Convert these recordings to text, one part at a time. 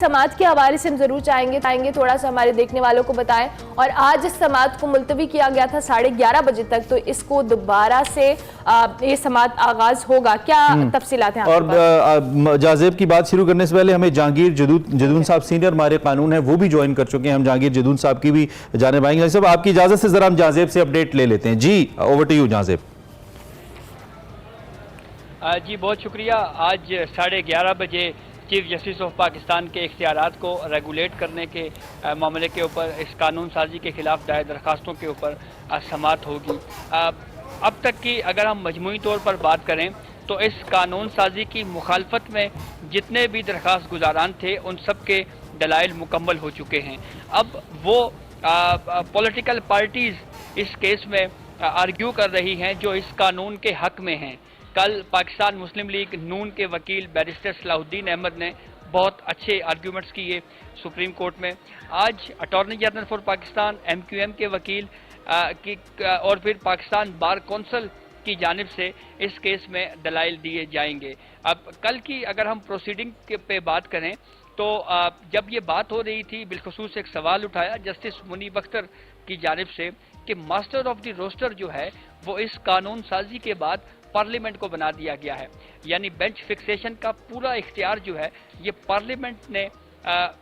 समाज के हवाले से हम जरूर चाहेंगे थोड़ा सा हमारे देखने वालों को बताएं। और आज इस समाज को मुलतवी किया गया था 11:30 बजे तक, तो इसको दोबारा से ये समाज आगाज होगा, क्या तफसीलात हैं? और जाजेब की बात शुरू करने से पहले हमें जहांगीर जदून साहब सीनियर हमारे कानून है वो भी ज्वाइन कर चुके हैं। हम जहांगीर जदून साहब की भी जाने पाएंगे। साहब आपकी इजाजत से जरा हम जाजेब से अपडेट ले लेते हैं। जी ओवर टू यू जाजेब। जी बहुत शुक्रिया। आज 11:30 बजे चीफ जस्टिस ऑफ पाकिस्तान के इख्तियारात को रेगुलेट करने के मामले के ऊपर, इस कानून साजी के खिलाफ दायर दरखास्तों के ऊपर समाअत होगी। अब तक की अगर हम मजमूई तौर पर बात करें तो इस कानून साजी की मुखालफत में जितने भी दरखास्त गुजारान थे उन सब के दलाइल मुकम्मल हो चुके हैं। अब वो पॉलिटिकल पार्टीज़ इस केस में आर्ग्यू कर रही हैं जो इस कानून के हक में हैं। कल पाकिस्तान मुस्लिम लीग नून के वकील बैरिस्टर सलाहुद्दीन अहमद ने बहुत अच्छे आर्ग्यूमेंट्स किए सुप्रीम कोर्ट में। आज attorney general for Pakistan MQM के वकील और फिर पाकिस्तान बार कौंसिल की जानिब से इस केस में दलाइल दिए जाएंगे। अब कल की अगर हम प्रोसीडिंग पे बात करें तो जब ये बात हो रही थी बिलखुसूस एक सवाल उठाया जस्टिस मुनीब अख्तर की जानिब से कि मास्टर ऑफ द रोस्टर जो है वो इस कानून साजी के बाद पार्लियामेंट को बना दिया गया है, यानी बेंच फिक्सेशन का पूरा इख्तियार जो है ये पार्लियामेंट ने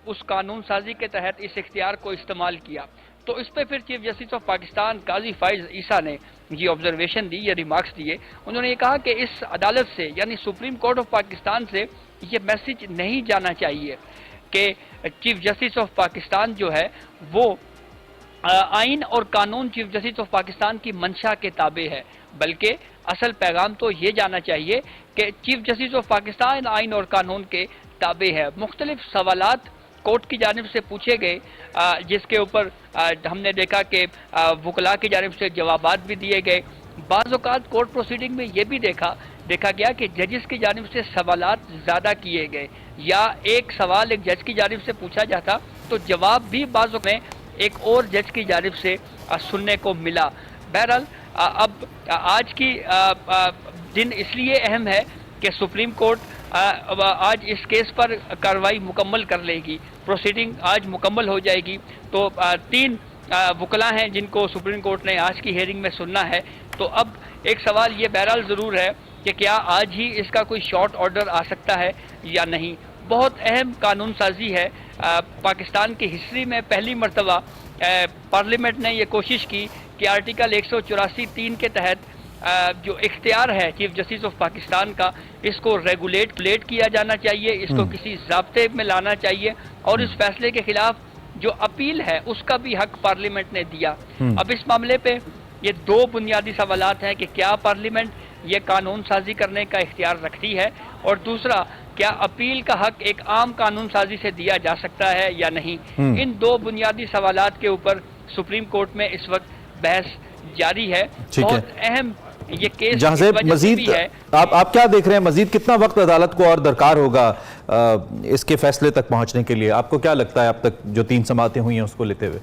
उस कानून साजी के तहत इस इख्तियार को इस्तेमाल किया। तो इस पर फिर चीफ जस्टिस ऑफ पाकिस्तान काजी फाइज ईसा ने ये ऑब्जर्वेशन दी, ये रिमार्क्स दिए। उन्होंने ये कहा कि इस अदालत से यानी सुप्रीम कोर्ट ऑफ पाकिस्तान से ये मैसेज नहीं जाना चाहिए कि चीफ जस्टिस ऑफ पाकिस्तान जो है वो आइन और कानून चीफ जस्टिस ऑफ पाकिस्तान की मंशा के ताबे है, बल्कि असल पैगाम तो ये जाना चाहिए कि चीफ जस्टिस ऑफ पाकिस्तान आइन और कानून के ताबे है। मुख्तलिफ सवालात कोर्ट की जानिब से पूछे गए जिसके ऊपर हमने देखा कि वकला की जानिब से जवाबात भी दिए गए। बाज़ औक़ात कोर्ट प्रोसीडिंग में ये भी देखा गया कि जजिस की जानिब से सवालात ज़्यादा किए गए, या एक सवाल एक जज की जानिब से पूछा जाता तो जवाब भी बाज़ में एक और जज की जानिब से सुनने को मिला। बहरहाल अब आज की दिन इसलिए अहम है कि सुप्रीम कोर्ट आज इस केस पर कार्रवाई मुकम्मल कर लेगी। प्रोसीडिंग आज मुकम्मल हो जाएगी। तो 3 वकला हैं जिनको सुप्रीम कोर्ट ने आज की हेयरिंग में सुनना है। तो अब एक सवाल ये बहरहाल ज़रूर है कि क्या आज ही इसका कोई शॉर्ट ऑर्डर आ सकता है या नहीं। बहुत अहम कानून साजी है। पाकिस्तान की हिस्ट्री में पहली मरतबा पार्लियामेंट ने ये कोशिश की कि आर्टिकल 184(3) के तहत जो इख्तियार है चीफ जस्टिस ऑफ पाकिस्तान का, इसको रेगुलेट किया जाना चाहिए, इसको किसी ज़ाब्ते में लाना चाहिए और इस फैसले के खिलाफ जो अपील है उसका भी हक पार्लियामेंट ने दिया। अब इस मामले पे ये 2 बुनियादी सवालात हैं कि क्या पार्लियामेंट ये कानून साजी करने का इख्तियार रखती है, और दूसरा क्या अपील का हक एक आम कानून साजी से दिया जा सकता है या नहीं। इन 2 बुनियादी सवालात के ऊपर सुप्रीम कोर्ट में इस वक्त बहस जारी है। बहुत अहम ये केस मजीद है। आप क्या देख रहे हैं, मजीद कितना वक्त अदालत को और दरकार होगा इसके फैसले तक पहुंचने के लिए? आपको क्या लगता है अब तक जो 3 समातें हुई हैं उसको लेते हुए?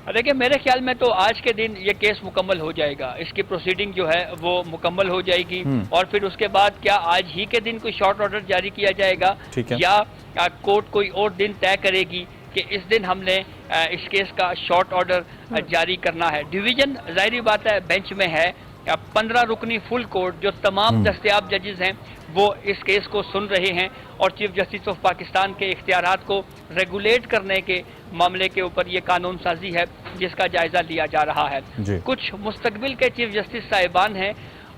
देखिए मेरे ख्याल में तो आज के दिन ये केस मुकम्मल हो जाएगा, इसकी प्रोसीडिंग जो है वो मुकम्मल हो जाएगी और फिर उसके बाद क्या आज ही के दिन कोई शॉर्ट ऑर्डर जारी किया जाएगा या कोर्ट कोई और दिन तय करेगी कि इस दिन हमने इस केस का शॉर्ट ऑर्डर जारी करना है। डिवीजन जाहिर बात है बेंच में है। 15 रुकनी फुल कोर्ट जो तमाम दस्तयाब जजेस हैं वो इस केस को सुन रहे हैं और चीफ जस्टिस ऑफ पाकिस्तान के इख्तियारात को रेगुलेट करने के मामले के ऊपर ये कानून साजी है जिसका जायजा लिया जा रहा है। कुछ मुस्तकबिल के चीफ जस्टिस साहिबान हैं,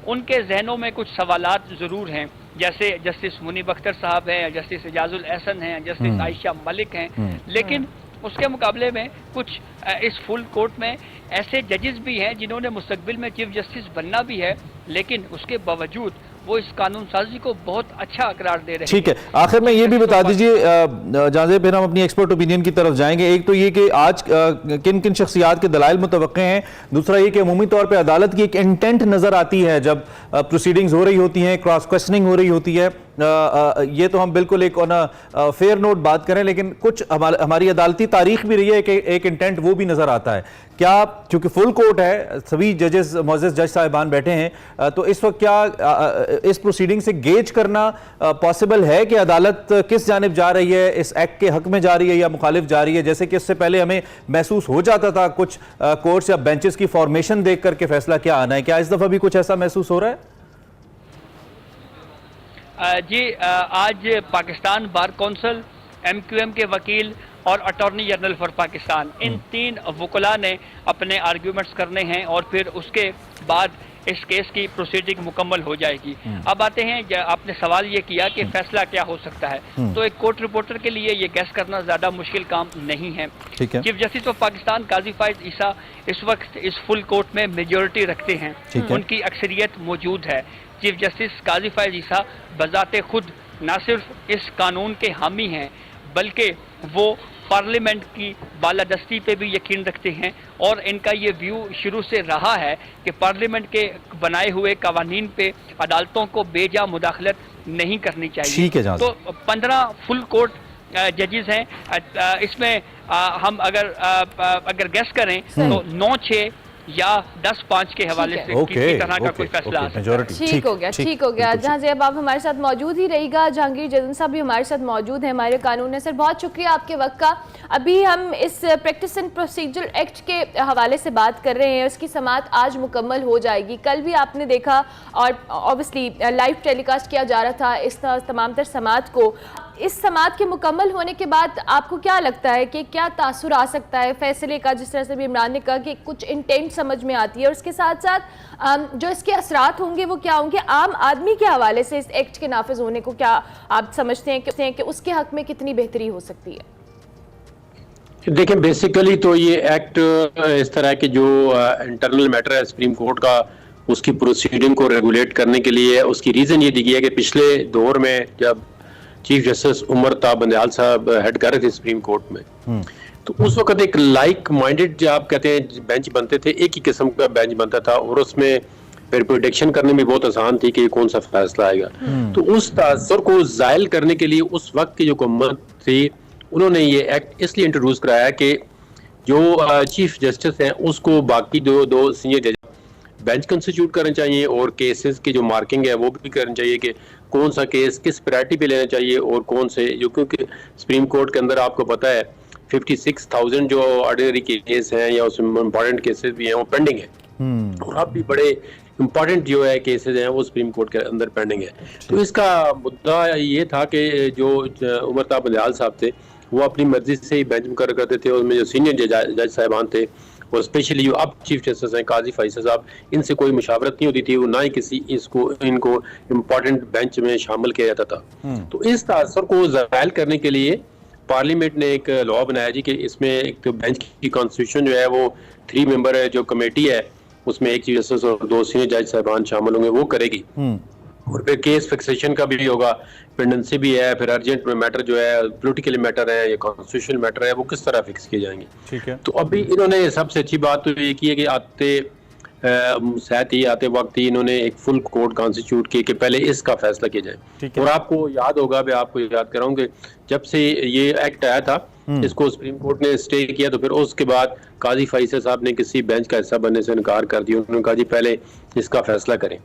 उनके जहनों में कुछ सवालात ज़रूर हैं, जैसे जस्टिस मुनीब अख्तर साहब हैं, जस्टिस एजाजुल एहसन हैं, जस्टिस आयशा मलिक हैं, लेकिन उसके मुकाबले में कुछ इस फुल कोर्ट में ऐसे जजेस भी हैं जिन्होंने मुस्तकबिल में चीफ जस्टिस बनना भी है, लेकिन उसके बावजूद वो इस कानून साजी को बहुत अच्छा करार दे रहे हैं। ठीक है, आखिर में ये भी बता दीजिए जाज़ेब, फिर हम अपनी एक्सपर्ट ओपिनियन की तरफ जाएंगे। एक तो ये कि आज किन किन शख्सियात के दलाइल मुतवक्के हैं, दूसरा ये कि अमूमी तौर पे अदालत की एक इंटेंट नज़र आती है जब प्रोसीडिंग्स हो रही होती हैं, क्रॉस क्वेश्चनिंग हो रही होती है, ये तो हम बिल्कुल एक ऑन फेयर नोट बात करें, लेकिन कुछ हमारी अदालती तारीख भी रही है कि एक इंटेंट वो भी नजर आता है। क्या चूंकि फुल कोर्ट है, सभी जजेस मोअज़्ज़ज़ जज साहिबान बैठे हैं, तो इस वक्त क्या इस प्रोसीडिंग से गेज करना पॉसिबल है कि अदालत किस जानिब जा रही है, इस एक्ट के हक में जा रही है या मुखालिफ जा रही है? जैसे कि इससे पहले हमें महसूस हो जाता था कुछ कोर्ट्स या बेंचेस की फॉर्मेशन देख करके फैसला क्या आना है, क्या इस दफा भी कुछ ऐसा महसूस हो रहा है? जी, आज पाकिस्तान बार कौंसिल, MQM के वकील और अटॉर्नी जनरल फॉर पाकिस्तान, इन 3 वकला ने अपने आर्ग्यूमेंट्स करने हैं और फिर उसके बाद इस केस की प्रोसीडिंग मुकम्मल हो जाएगी। अब आते हैं, आपने सवाल ये किया कि फैसला क्या हो सकता है, तो एक कोर्ट रिपोर्टर के लिए ये गैस करना ज़्यादा मुश्किल काम नहीं है। चीफ जस्टिस ऑफ पाकिस्तान काजी फाइज ईसा इस वक्त इस फुल कोर्ट में मेजॉरिटी रखते हैं, उनकी अक्सरियत मौजूद है। चीफ जस्टिस काजी फाइज ईसा बजाते खुद न सिर्फ इस कानून के हामी हैं, बल्कि वो पार्लियामेंट की बालादस्ती पे भी यकीन रखते हैं और इनका ये व्यू शुरू से रहा है कि पार्लियामेंट के बनाए हुए कवानीन पे अदालतों को बेजा मुदाखलत नहीं करनी चाहिए। तो 15 फुल कोर्ट जजेस हैं, इसमें हम अगर गेस करें तो 9-6 या 10-5 के हवाले से किसी तरह का कोई फैसला आ सकता है। ठीक हो गया, ठीक हो गया। जहांज़ेब आप हमारे साथ मौजूद ही रहिएगा, जहांगीर जदून साहब भी हमारे साथ मौजूद हैं, हमारे कानून है। सर, बहुत शुक्रिया आपके वक्त का। अभी हम इस प्रैक्टिस एंड प्रोसीजर एक्ट के हवाले से बात कर रहे हैं, उसकी समाअत आज मुकम्मल हो जाएगी। कल भी आपने देखा और ऑब्वियसली लाइव टेलीकास्ट किया जा रहा था इस तमाम तर समाअत को। इस समाअत के मुकम्मल होने के बाद आपको क्या लगता है कि क्या तासुर आ सकता है फैसले का? जिस तरह से भी इमरान ने कहा कि कुछ इंटेंट समझ में आती है, और उसके साथ साथ जो इसके असरात होंगे वो क्या होंगे आम आदमी के हवाले से? इस एक्ट के नाफिज होने को क्या आप समझते हैं कि उसके हक में कितनी बेहतरी हो सकती है? देखिए, बेसिकली तो ये एक्ट इस तरह के जो इंटरनल मैटर है सुप्रीम कोर्ट का, उसकी प्रोसीडिंग को रेगुलेट करने के लिए उसकी रीज़न ये दी गई है कि पिछले दौर में जब चीफ जस्टिस उमर ता बंदयाल साहब हेड कर रहे थे सुप्रीम कोर्ट में, तो उस वक्त एक लाइक माइंडेड जो आप कहते हैं बेंच बनते थे, एक ही किस्म का बेंच बनता था और उसमें फिर प्रोडिक्शन करने में बहुत आसान थी कि कौन सा फैसला आएगा। तो उस तासुर को जायल करने के लिए उस वक्त की जो हुकूमत थी, उन्होंने ये एक्ट इसलिए इंट्रोड्यूस कराया कि जो चीफ जस्टिस हैं उसको बाकी दो सीनियर जज बेंच कंस्टिट्यूट करना चाहिए और केसेस की जो मार्किंग है वो भी करनी चाहिए कि कौन सा केस किस प्रायोरिटी पे लेना चाहिए और कौन से, जो क्योंकि सुप्रीम कोर्ट के अंदर आपको पता है 56,000 जो ऑर्डिनरी केस हैं या उसमें इंपॉर्टेंट केसेस भी हैं वो पेंडिंग है और अब भी बड़े इंपॉर्टेंट जो है केसेस हैं वो सुप्रीम कोर्ट के अंदर पेंडिंग है। तो इसका मुद्दा ये था कि जो उमर ता बंदयाल साहब थे वो अपनी मर्जी से ही बेंच मुकर्रर करते थे, उसमें जो सीनियर जज साहिबान थे और स्पेशली जो अब चीफ जस्टिस हैं काजी फाइसा साहब, इनसे कोई मुशावरत नहीं होती थी, वो ना ही किसी इनको इम्पोर्टेंट बेंच में शामिल किया जाता था। तो इस तासुर को ज़ायल करने के लिए पार्लियामेंट ने एक लॉ बनाया जी कि इसमें एक तो बेंच की कॉन्स्टिट्यूशन जो है वो 3 मेंबर है जो कमेटी है, उसमें एक चीफ जस्टिस और 2 सीनियर जज साहिबान शामिल होंगे, वो करेगी। और फिर केस फिक्सेशन का भी होगा, पेंडेंसी भी है, फिर अर्जेंट मैटर जो है, पॉलिटिकल मैटर है या कॉन्स्टिट्यूशनल मैटर है, वो किस तरह फिक्स किए जाएंगे। ठीक है। तो अभी इन्होंने सबसे अच्छी बात तो ये की है कि आते वक्त ही इन्होंने एक फुल कोर्ट कॉन्स्टिट्यूट की कि पहले इसका फैसला किया जाए। और आपको याद होगा, मैं आपको याद कराऊं कि जब से ये एक्ट आया था इसको सुप्रीम कोर्ट ने स्टे किया, तो फिर उसके बाद काजी फाइसा साहब ने किसी बेंच का हिस्सा बनने से इनकार कर दिया। उन्होंने कहा जी पहले इसका फैसला करें।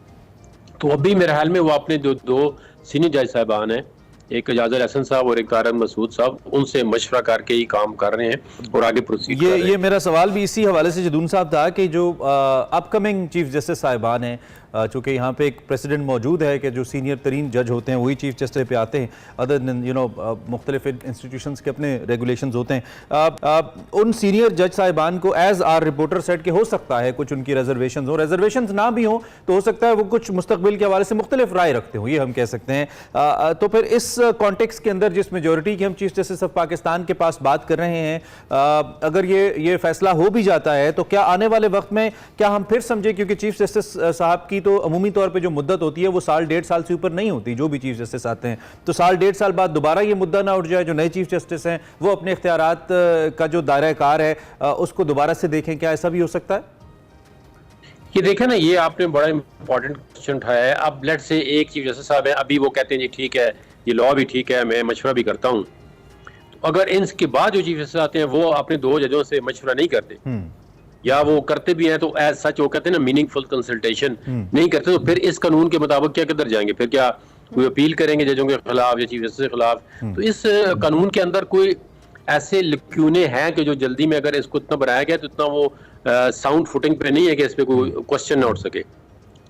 तो अभी मेरे ख्याल में वो अपने जो 2 सीनियर जज साहबान हैं, एक एजाजुल हसन साहब और एक तारक मसूद साहब, उनसे मशवरा करके ही काम कर रहे हैं और आगे प्रोसीड कर रहे हैं। ये मेरा सवाल भी इसी हवाले से जदून साहब था कि जो अपकमिंग चीफ जस्टिस साहिबान हैं, चूँकि यहाँ पे एक प्रेसिडेंट मौजूद है कि जो सीनियर तरीन जज होते हैं वही चीफ जस्टिस पे आते हैं, अदर देन मुख्तलिफ इंस्टीट्यूशंस के अपने रेगुलेशंस होते हैं। उन सीनियर जज साहिबान को एज आर रिपोर्टर सेट के हो सकता है कुछ उनकी रिजर्वेशन हो, रिजर्वेशन ना भी हो तो हो सकता है वो कुछ मुस्तकबिल के हवाले से मुख्तलिफ राय रखते हो, ये हम कह सकते हैं। तो फिर इस कॉन्टेक्स्ट के अंदर जिस मेजोरिटी की हम चीफ जस्टिस ऑफ पाकिस्तान के पास बात कर रहे हैं, अगर ये फैसला हो भी जाता है तो क्या आने वाले वक्त में क्या हम फिर समझे, क्योंकि चीफ जस्टिस साहब की तो अमूमी तौर पे जो मुद्दत होती है वो 1.5 साल से ऊपर नहीं होती, जो भी चीफ जस्टिस आते हैं, तो 1.5 साल बाद दोबारा ये मुद्दा ना उठ जाए, जो नए चीफ जस्टिस हैं वो अपने इख्तियारात का जो दायरा कार है उसको दोबारा से देखें, क्या ऐसा भी हो सकता है? ये देखें ना, ये आपने बड़ा इंपॉर्टेंट क्वेश्चन उठाया है। अब लेट से एक चीफ जस्टिस साहब हैं, अभी वो कहते हैं जी ठीक है, ये लॉ भी ठीक है, मैं मशवरा भी करता हूँ। तो अगर इनके बाद जो चीफ जस्टिस आते हैं वो अपने 2 जजों से मशवरा नहीं करते, या वो करते भी हैं तो एज सच वो कहते हैं ना मीनिंगफुल कंसल्टेशन नहीं करते, तो फिर इस कानून के मुताबिक क्या किधर जाएंगे? फिर क्या कोई अपील करेंगे जजों के खिलाफ या चीफ जस्टिस के खिलाफ? तो इस कानून के अंदर कोई ऐसे लक्यूने हैं कि जो जल्दी में अगर इसको इतना बनाया गया तो इतना वो साउंड फुटिंग पे नहीं है कि इस पे कोई क्वेश्चन ना उठ सके।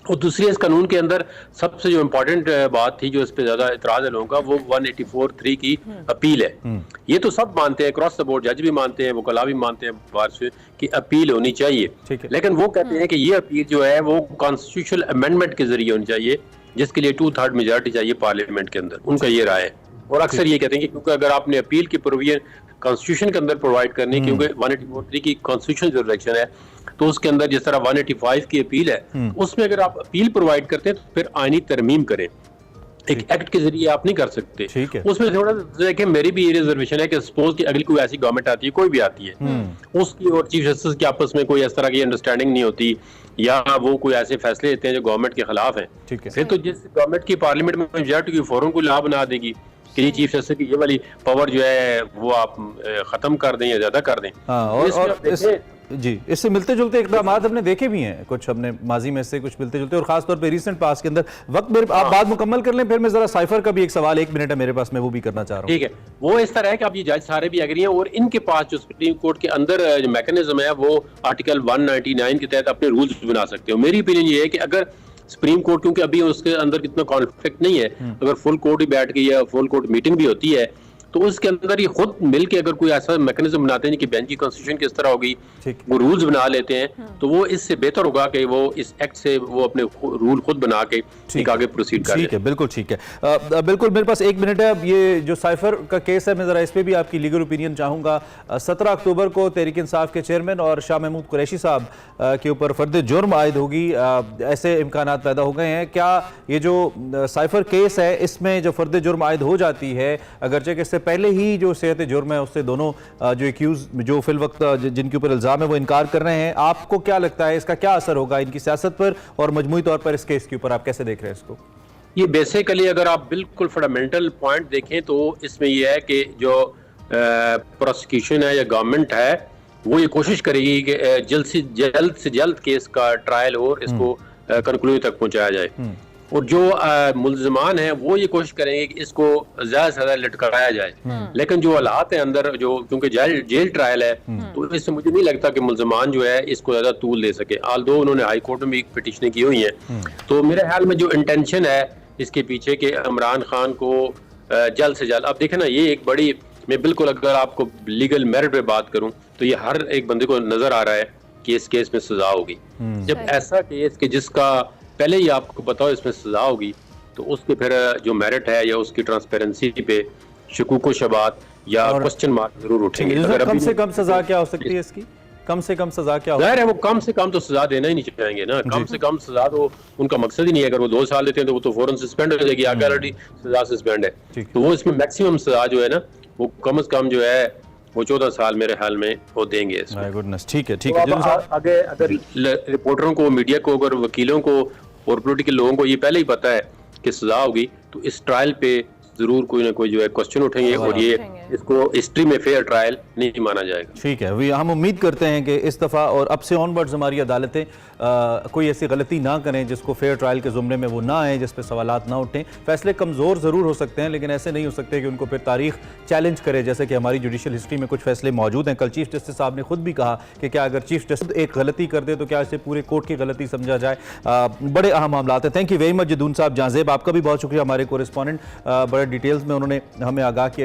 और दूसरी, इस कानून के अंदर सबसे जो इम्पोर्टेंट बात थी जो इस पे ज्यादा इतराज है लोगों का, वो 184(3) की अपील है। ये तो सब मानते हैं, क्रॉस द बोर्ड जज भी मानते हैं, वकला भी मानते हैं बार से कि अपील होनी चाहिए, लेकिन वो कहते हैं कि ये अपील जो है वो कॉन्स्टिट्यूशनल अमेंडमेंट के जरिए होनी चाहिए, जिसके लिए 2/3 मेजॉरिटी चाहिए पार्लियामेंट के अंदर। उनका ये राय है। और अक्सर ये कहते हैं कि क्योंकि अगर आपने अपील की प्रोविजन कॉन्स्टिट्यूशन के अंदर प्रोवाइड करनी, क्योंकि 184(3) की कॉन्स्टिट्यूशनल जुरिसडिक्शन है, तो उसके अंदर जिस तरह 185 की अपील है, उसमें अगर आप अपील प्रोवाइड करते हैं तो फिर आईनी तरमीम करें, एक एक्ट के जरिए आप नहीं कर सकते। उसमें थोड़ा देखिए, मेरी भी ये रिजर्वेशन है कि सपोज कि अगली कोई ऐसी गवर्नमेंट आती है, कोई भी आती है, उसकी और चीफ जस्टिस की आपस में कोई इस तरह की अंडरस्टैंडिंग नहीं होती, या वो कोई ऐसे फैसले लेते हैं जो गवर्नमेंट के खिलाफ हैं, फिर तो जिस गवर्नमेंट की पार्लियामेंट में मेजॉरिटी की फौरन को लॉ बना देगी कि ये चीफ जस्टिस की ये वाली पावर जो है वो आप खत्म कर दें या ज्यादा कर दें। जी, इससे मिलते जुलते इकदाम हमने देखे भी हैं, कुछ हमने माजी में से कुछ मिलते जुलते, और खासतौर पे रिसेंट पास के अंदर वक्त मेरे आप बात मुकम्मल कर लें, फिर मैं जरा साइफर का भी एक सवाल 1 मिनट है मेरे पास, मैं वो भी करना चाह रहा हूँ। ठीक है, वो इस तरह है कि अब ये जज सारे भी एग्री हैं, और इनके पास जो सुप्रीम कोर्ट के अंदर जो मैकेनिज्म है वो आर्टिकल 199 के तहत अपने रूल्स बना सकते हो। मेरी ओपिनियन ये है कि अगर सुप्रीम कोर्ट, क्योंकि अभी उसके अंदर कितना कॉन्फ्लिक्ट नहीं है, अगर फुल कोर्ट ही बैठ गई है, फुल कोर्ट मीटिंग भी होती है, तो उसके अंदर ये खुद मिलके अगर कोई ऐसा मैकेनिज्म बनाते हैं कि बेंच की कॉन्स्टिट्यूशन किस तरह होगी, वो रूल्स बना लेते हैं, तो वो इससे बेहतर होगा कि वो इस एक्ट से वो अपने रूल खुद बना के आगे प्रोसीड करें। ठीक है, बिल्कुल ठीक है। बिल्कुल, मेरे पास 1 मिनट है। अब ये जो साइफर का केस है, मैं जरा इस पे भी आपकी लीगल ओपिनियन चाहूंगा। 17 अक्टूबर को तहरीक इंसाफ के चेयरमैन और शाह महमूद कुरैशी साहब के ऊपर फर्द जुर्म आयद होगी, ऐसे इम्कान पैदा हो गए हैं। क्या ये जो साइफर केस है इसमें जो फर्द जुर्म आयद हो जाती है, अगरचे कि इससे पहले ही जो सेहत जुर्म है उससे दोनों जो एक्यूज जो फिल वक्त जिनके ऊपर इल्जाम है वो इनकार कर रहे हैं, आपको क्या लगता है इसका क्या असर होगा इनकी सियासत पर और मजमूई तौर पर इस केस के ऊपर आप कैसे देख रहे हैं इसको? ये बेसिकली अगर आप बिल्कुल फंडामेंटल पॉइंट देखें तो इसमें यह है कि जो प्रोसिक्यूशन है या गवर्नमेंट है वो ये कोशिश करेगी कि जल्द से जल्द केस का ट्रायल हो, इसको कंक्लूजन तक पहुंचाया जाए, और जो मुल्ज़िमान हैं वो ये कोशिश करेंगे कि इसको ज़्यादा से ज़्यादा लटकाया जाए। लेकिन जो हालात हैं अंदर, जो क्योंकि जेल ट्रायल है, तो इससे मुझे नहीं लगता कि मुल्ज़िमान जो है इसको ज़्यादा तूल दे सके, आल्दो उन्होंने हाई कोर्ट में भी पिटीशनें की हुई हैं। तो मेरे ख्याल में जो इंटेंशन है इसके पीछे के इमरान खान को जल्द से जल्द, अब देखें ना, ये एक बड़ी, मैं बिल्कुल अगर आपको लीगल मेरिट पे बात करूं तो ये हर एक बंदे को नजर आ रहा है कि इस केस में सजा होगी। जब ऐसा केस कि जिसका पहले ही आपको पता हो इसमें सजा होगी, तो उसके फिर जो मेरिट है या उसकी ट्रांसपेरेंसी पे शकूक शबात या क्वेश्चन मार्क जरूर उठेंगे। कम से कम सजा क्या हो सकती है इसकी? कम से कम सजा क्या है? वो कम से कम तो सजा देना ही नहीं चाहेंगे ना, कम से कम सजा तो उनका मकसद ही नहीं है। अगर वो 2 साल देते हैं तो वो तो फौरन सस्पेंड हो जाएगी, आगे ऑलरेडी सजा सस्पेंड है, तो वो इसमें मैक्सिमम सजा जो है ना वो कम से कम जो है वो 14 साल मेरे ख्याल में वो देंगे। ठीक है, ठीक है। आगे अगर रिपोर्टरों को, मीडिया को, अगर वकीलों को और पॉलिटिकल लोगों को ये पहले ही पता है कि सजा होगी, तो इस ट्रायल पे जरूर कोई ना कोई जो है क्वेश्चन उठेंगे, और ये इसको हिस्ट्री में फेयर ट्रायल नहीं माना जाएगा। ठीक है, हम उम्मीद करते हैं कि इस दफ़ा और अब से ऑनवर्ड्स हमारी अदालतें कोई ऐसी गलती ना करें जिसको फेयर ट्रायल के ज़ुमरे में वो ना आए, जिस पे सवालात ना उठें। फैसले कमज़ोर ज़रूर हो सकते हैं, लेकिन ऐसे नहीं हो सकते कि उनको फिर तारीख चैलेंज करे, जैसे कि हमारी जुडिशल हिस्ट्री में कुछ फैसले मौजूद हैं। कल चीफ जस्टिस साहब ने खुद भी कहा कि क्या अगर चीफ जस्टिस एक गलती कर दे तो क्या इसे पूरे कोर्ट की गलती समझा जाए। बड़े अहम मामला हैं। Thank you very much Jadoon साहब। जाजेब, आपका भी बहुत शुक्रिया, हमारे कोरेस्पॉन्डेंट बड़े डिटेल्स में उन्होंने हमें आगाह किया